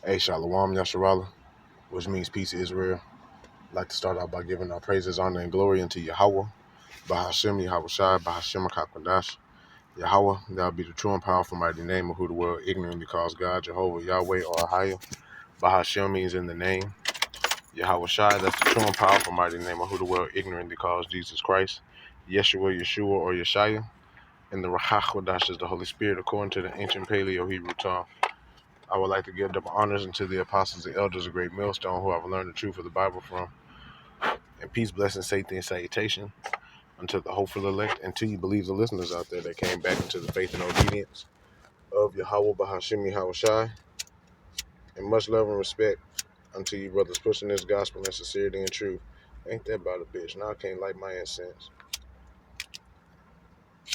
Hey, Shalom Yasharala, which means peace to Israel. I'd like to start out by giving our praises, honor, and glory unto Yahweh, Bahashem, Yahweh Shai, Bahashem, Akakwadash. Yahweh, thou be the true and powerful mighty name of who the world ignorantly calls God, Jehovah, Yahweh, or Ahio. Bahashem means in the name. Yahweh Shai, that's the true and powerful mighty name of who the world ignorantly calls Jesus Christ. Yeshua, Yeshua, or Yeshaya. And the Rahakwadash is the Holy Spirit according to the ancient Paleo Hebrew tongue. I would like to give double honors unto the apostles and elders of Great Millstone who have learned the truth of the Bible from. And peace, blessing, safety, and salutation unto the hopeful elect and to you believe the listeners out there that came back into the faith and obedience of Yahweh Bahashim Yahweh Shai. And much love and respect unto you brothers pushing this gospel in sincerity and truth. Ain't that about a bitch? Now I can't light my incense.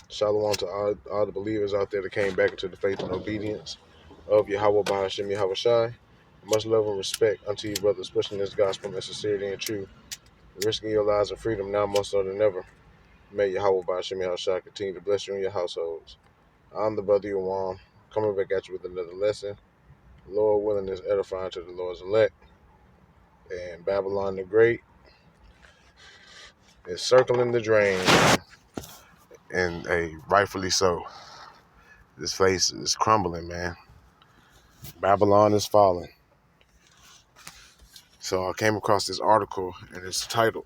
Shalom to all the believers out there that came back into the faith and obedience of Yahweh Bahashim Yahweh Shai. Much love and respect unto you brothers pushing this gospel in sincerity and truth, risking your lives and freedom now more so than ever. May Yahweh Bahashim Yahweh Shai continue to bless you and your households. I'm the brother Yawan, coming back at you with another lesson. Lord willing is edifying to the Lord's elect. And Babylon the Great is circling the drain, and rightfully so. This face is crumbling, man. Babylon is falling. So I came across this article, and it's titled,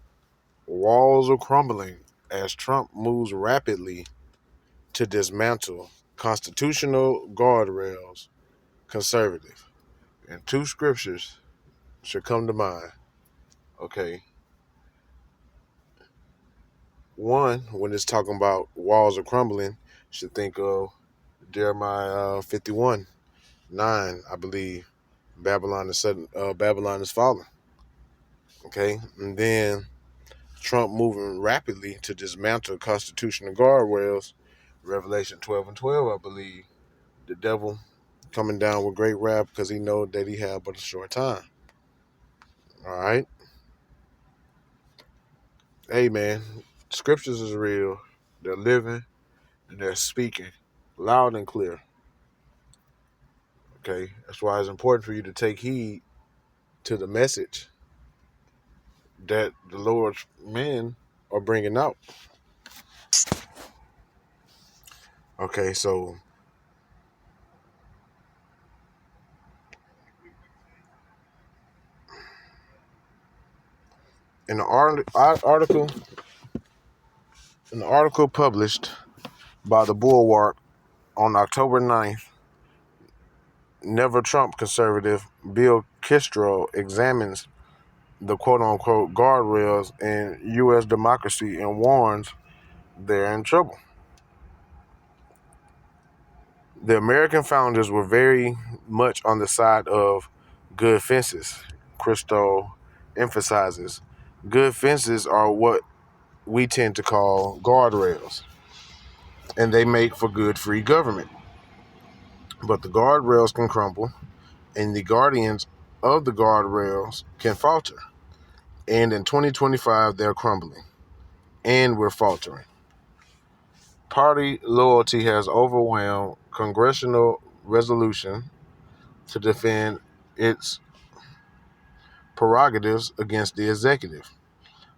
Walls Are Crumbling as Trump Moves Rapidly to Dismantle Constitutional Guardrails, Conservative. And two scriptures should come to mind. Okay. One, when it's talking about walls are crumbling, should think of Jeremiah 51:9, I believe. Babylon is falling. Okay, and then Trump moving rapidly to dismantle constitutional guardrails. Revelation 12:12, I believe. The devil coming down with great wrath because he know that he had but a short time. All right. Hey, man, scriptures is real. They're living and they're speaking loud and clear. Okay, that's why it's important for you to take heed to the message that the Lord's men are bringing out. Okay, so in the article published by the Bulwark on October 9th, Never Trump conservative Bill Kistro examines the quote-unquote guardrails in U.S. democracy and warns they're in trouble. The American founders were very much on the side of good fences. Christo emphasizes good fences are what we tend to call guardrails, and they make for good free government. But the guardrails can crumble, and the guardians of the guardrails can falter. And in 2025, they're crumbling, and we're faltering. Party loyalty has overwhelmed congressional resolution to defend its prerogatives against the executive.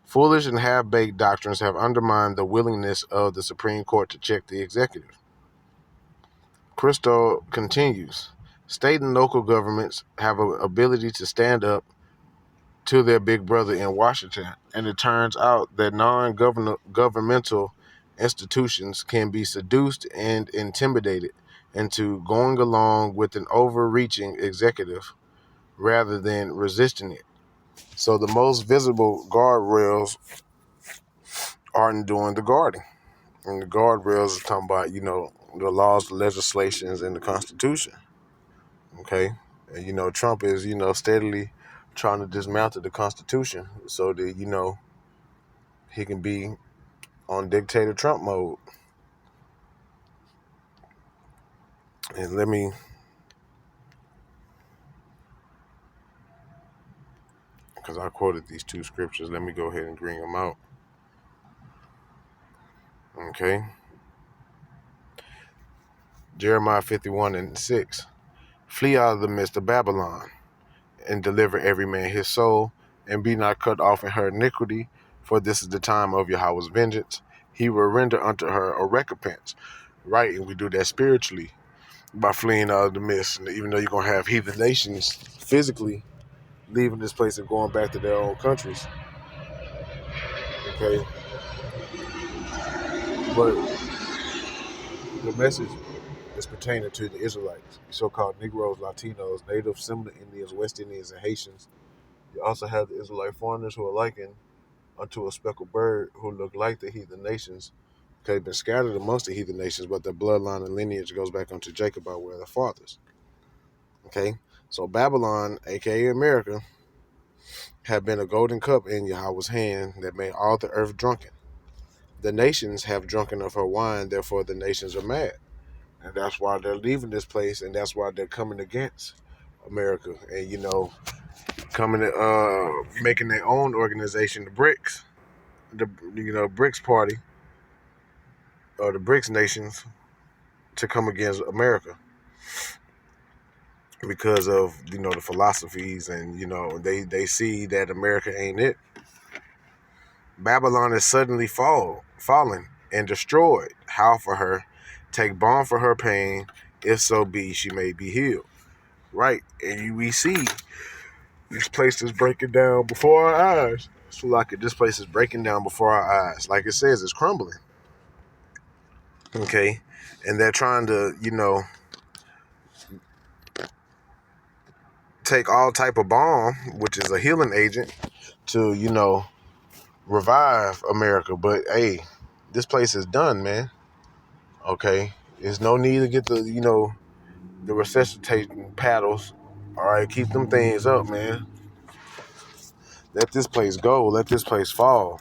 Foolish and half-baked doctrines have undermined the willingness of the Supreme Court to check the executive. Christo continues, state and local governments have an ability to stand up to their big brother in Washington, and it turns out that non-governmental institutions can be seduced and intimidated into going along with an overreaching executive rather than resisting it. So the most visible guardrails aren't doing the guarding. And the guardrails are talking about, the laws, the legislations, and the Constitution. Okay? And, Trump is, steadily trying to dismantle the Constitution so that, he can be on dictator Trump mode. And because I quoted these two scriptures, let me go ahead and bring them out. Okay? Jeremiah 51:6. Flee out of the midst of Babylon, and deliver every man his soul, and be not cut off in her iniquity, for this is the time of Yahweh's vengeance. He will render unto her a recompense. Right, and we do that spiritually by fleeing out of the midst. And even though you're going to have heathen nations physically leaving this place and going back to their own countries, okay? But the message is pertaining to the Israelites, so-called Negroes, Latinos, Native, Seminole Indians, West Indians, and Haitians. You also have the Israelite foreigners who are likened unto a speckled bird, who look like the heathen nations. Okay, they've been scattered amongst the heathen nations, but their bloodline and lineage goes back unto Jacob by way of their fathers. Okay, so Babylon, aka America, have been a golden cup in Yahweh's hand that made all the earth drunken. The nations have drunken of her wine, therefore the nations are mad. And that's why they're leaving this place, and that's why they're coming against America. And, coming to making their own organization, the BRICS, the BRICS party, or the BRICS nations, to come against America because of the philosophies, and they see that America ain't it. Babylon is suddenly fallen and destroyed. How for her? Take balm for her pain, if so be she may be healed. Right, and we see this place is breaking down before our eyes. So like this place is breaking down before our eyes. Like it says, it's crumbling. Okay, and they're trying to take all type of balm, which is a healing agent, to revive America. But hey, this place is done, man. Okay, there's no need to get the resuscitating paddles. All right, keep them things up, man. Let this place go. Let this place fall.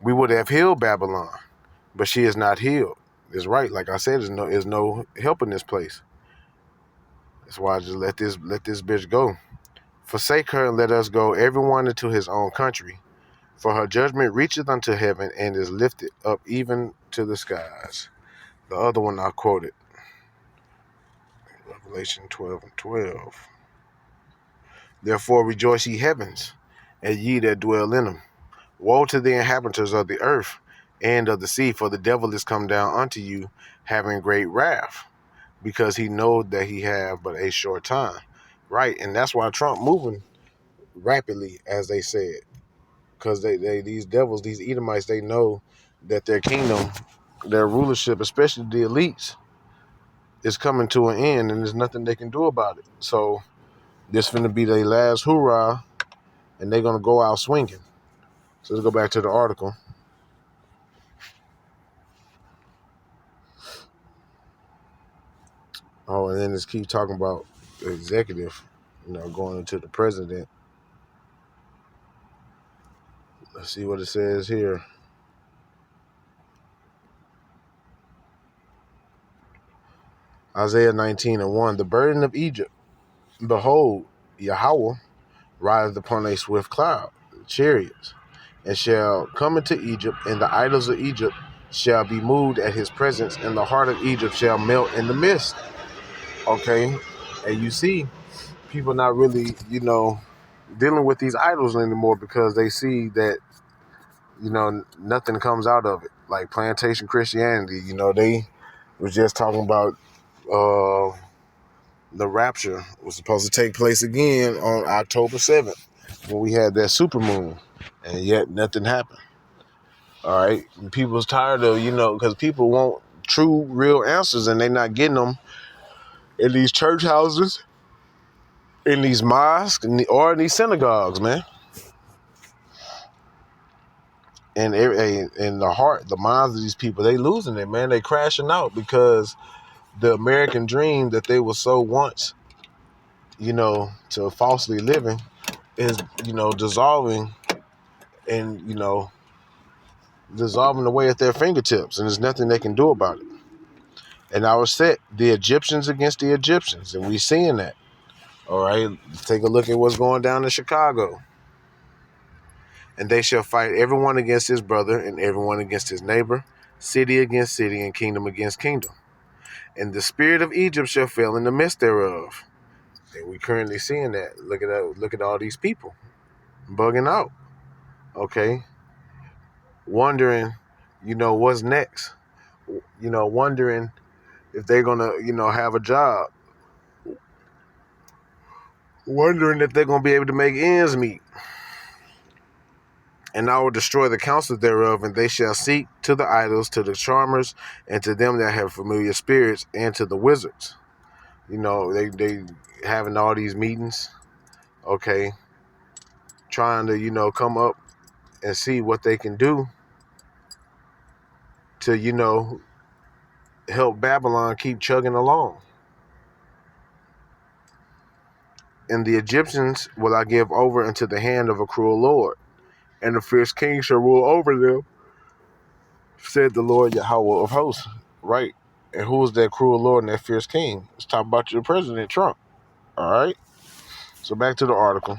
We would have healed Babylon, but she is not healed. It's right, like I said, there's no help in this place. That's why I just let this bitch go. Forsake her and let us go, everyone into his own country. For her judgment reacheth unto heaven and is lifted up even to the skies. The other one I quoted, Revelation 12:12. Therefore rejoice, ye heavens, and ye that dwell in them. Woe to the inhabitants of the earth and of the sea, for the devil is come down unto you, having great wrath, because he knoweth that he have but a short time. Right, and that's why Trump moving rapidly, as they said, because these devils, these Edomites, they know that their kingdom, their rulership, especially the elites, is coming to an end, and there's nothing they can do about it. So this finna be their last hoorah, and they're gonna go out swinging. So let's go back to the article. Oh, and then let's keep talking about the executive, going into the president. Let's see what it says here. Isaiah 19:1. The burden of Egypt. Behold, Yahweh rideth upon a swift cloud, chariots, and shall come into Egypt, and the idols of Egypt shall be moved at his presence, and the heart of Egypt shall melt in the mist. Okay? And you see people not really, dealing with these idols anymore, because they see that, nothing comes out of it. Like plantation Christianity, they was just talking about the rapture was supposed to take place again on October 7th when we had that supermoon, and yet nothing happened. All right, and people's tired of because people want true, real answers, and they're not getting them in these church houses, in these mosques, or in these synagogues, man. And in the heart, the minds of these people, they losing it, man. They crashing out because the American dream that they were so once, to falsely living is, dissolving and, dissolving away at their fingertips, and there's nothing they can do about it. And I was set the Egyptians against the Egyptians, and we seeing that. All right, take a look at what's going down in Chicago. And they shall fight everyone against his brother, and everyone against his neighbor, city against city, and kingdom against kingdom. And the spirit of Egypt shall fail in the midst thereof. And we currently seeing that. Look at all these people bugging out. Okay, wondering, what's next. Wondering if they're gonna, have a job. Wondering if they're gonna be able to make ends meet. And I will destroy the counsel thereof, and they shall seek to the idols, to the charmers, and to them that have familiar spirits, and to the wizards. They having all these meetings, okay, trying to, come up and see what they can do to, help Babylon keep chugging along. And the Egyptians will I give over into the hand of a cruel lord, and the fierce king shall rule over them, said the Lord Yahweh of hosts. Right. And who is that cruel lord and that fierce king? Let's talk about your president, Trump. All right. So back to the article.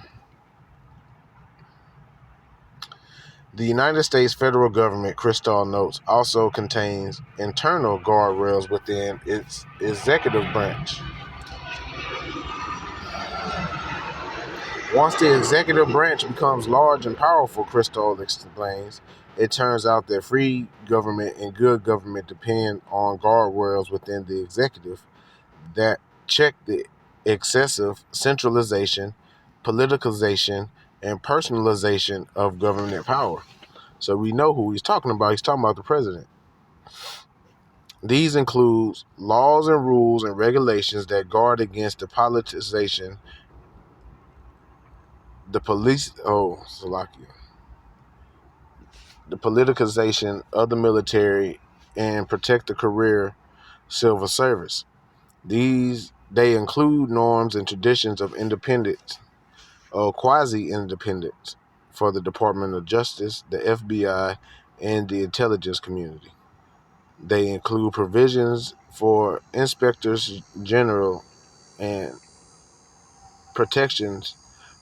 The United States federal government, Crystal notes, also contains internal guardrails within its executive branch. Once the executive branch becomes large and powerful, Crystal explains, it turns out that free government and good government depend on guardrails within the executive that check the excessive centralization, politicization, and personalization of government power. So we know who he's talking about. He's talking about the president. These include laws and rules and regulations that guard against the politicization, the the politicization of the military, and protect the career civil service. They include norms and traditions of independence or quasi-independence for the Department of Justice, the FBI, and the intelligence community. They include provisions for inspectors general and protections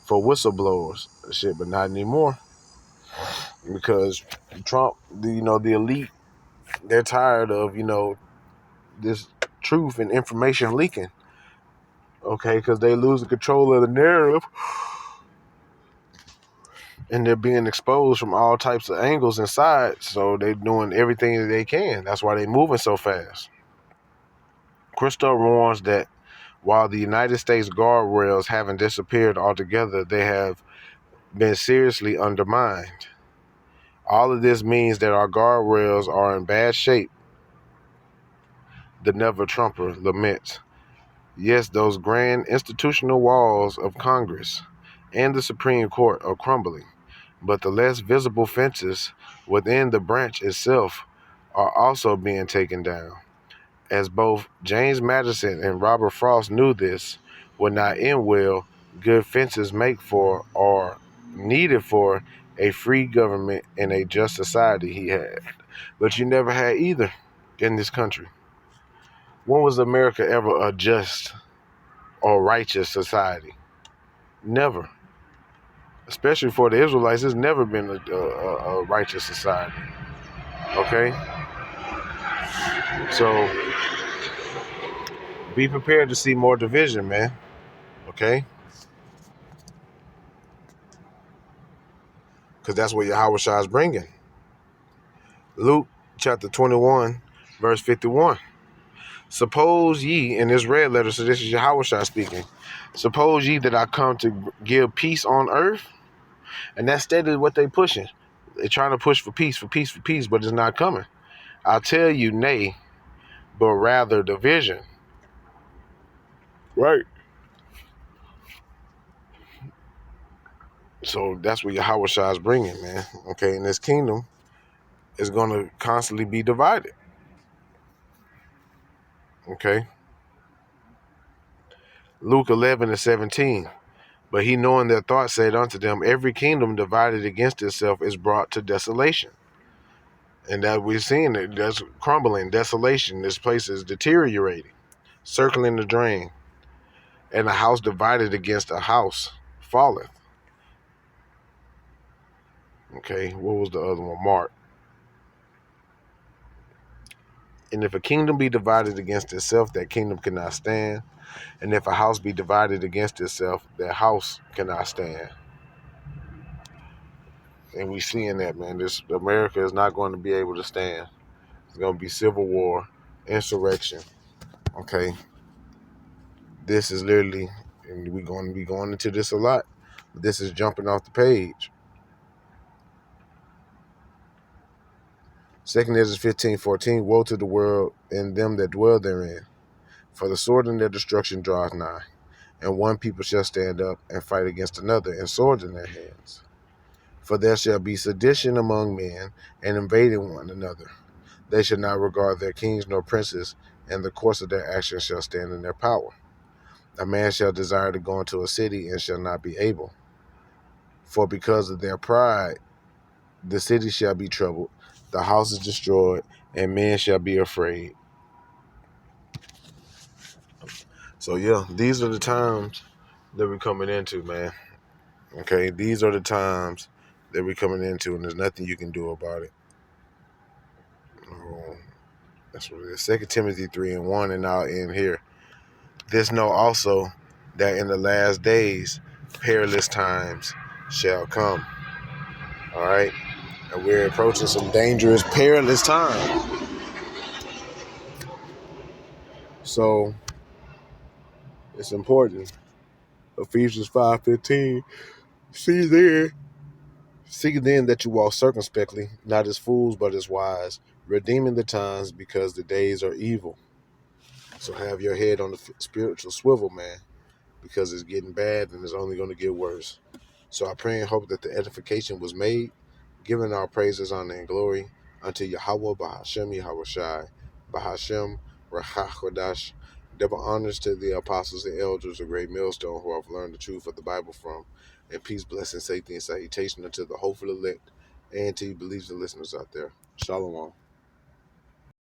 for whistleblowers. Shit, but not anymore because Trump, the elite, they're tired of this truth and information leaking. Okay, because they lose the control of the narrative and they're being exposed from all types of angles and sides. So they're doing everything that they can. That's why they're moving so fast. Christo warns that while the United States guardrails haven't disappeared altogether, they have been seriously undermined. All of this means that our guardrails are in bad shape, the Never Trumper laments. Yes, those grand institutional walls of Congress and the Supreme Court are crumbling, but the less visible fences within the branch itself are also being taken down. As both James Madison and Robert Frost knew this would not end well, good fences make for or needed for a free government and a just society he had. But you never had either in this country. When was America ever a just or righteous society? Never. Especially for the Israelites, it's never been a righteous society. Okay? So be prepared to see more division, man. Okay? Because that's what Yahweh Shah is bringing. Luke chapter 21, verse 51. Suppose ye, in this red letter, so this is Yahweh Shah speaking. Suppose ye that I come to give peace on earth? And that's steadily what they pushing. They're trying to push for peace, but it's not coming. I tell you, nay, but rather division. Right. So that's what Yahweh Shah is bringing, man. Okay, and this kingdom is going to constantly be divided. Okay. Luke 11 and 17. But he, knowing their thoughts, said unto them, every kingdom divided against itself is brought to desolation. And that we're seeing it, that's crumbling, desolation. This place is deteriorating, circling the drain. And a house divided against a house falleth. Okay, what was the other one? Mark. And if a kingdom be divided against itself, that kingdom cannot stand. And if a house be divided against itself, that house cannot stand. And we seeing that, man. This America is not going to be able to stand. It's going to be civil war, insurrection. Okay, this is literally, and we're going to be going into this a lot. But this is jumping off the page. 2 Ezra 15:14. Woe to the world and them that dwell therein, for the sword and their destruction draweth nigh. And one people shall stand up and fight against another, and swords in their hands. For there shall be sedition among men, and invading one another. They shall not regard their kings nor princes, and the course of their actions shall stand in their power. A man shall desire to go into a city, and shall not be able. For because of their pride, the city shall be troubled, the house is destroyed, and men shall be afraid. So yeah, these are the times that we're coming into, man. Okay, these are the times that we're coming into, and there's nothing you can do about it. That's what it is. 2 Timothy 3:1, and I'll end here. This know also that in the last days perilous times shall come. All right, and we're approaching some dangerous, perilous times. So it's important. Ephesians 5:15. See then that you walk circumspectly, not as fools, but as wise, redeeming the times, because the days are evil. So have your head on the spiritual swivel, man, because it's getting bad and it's only going to get worse. So I pray and hope that the edification was made, giving our praises, honor, and glory unto Yahweh, Bahashem, Yahushai, Bahashem, Rachakodash. Double honors to the apostles and elders of Great Millstone who have learned the truth of the Bible from. And peace, blessing, safety, and salutation unto the hopeful elect and to you believers and listeners out there. Shalom.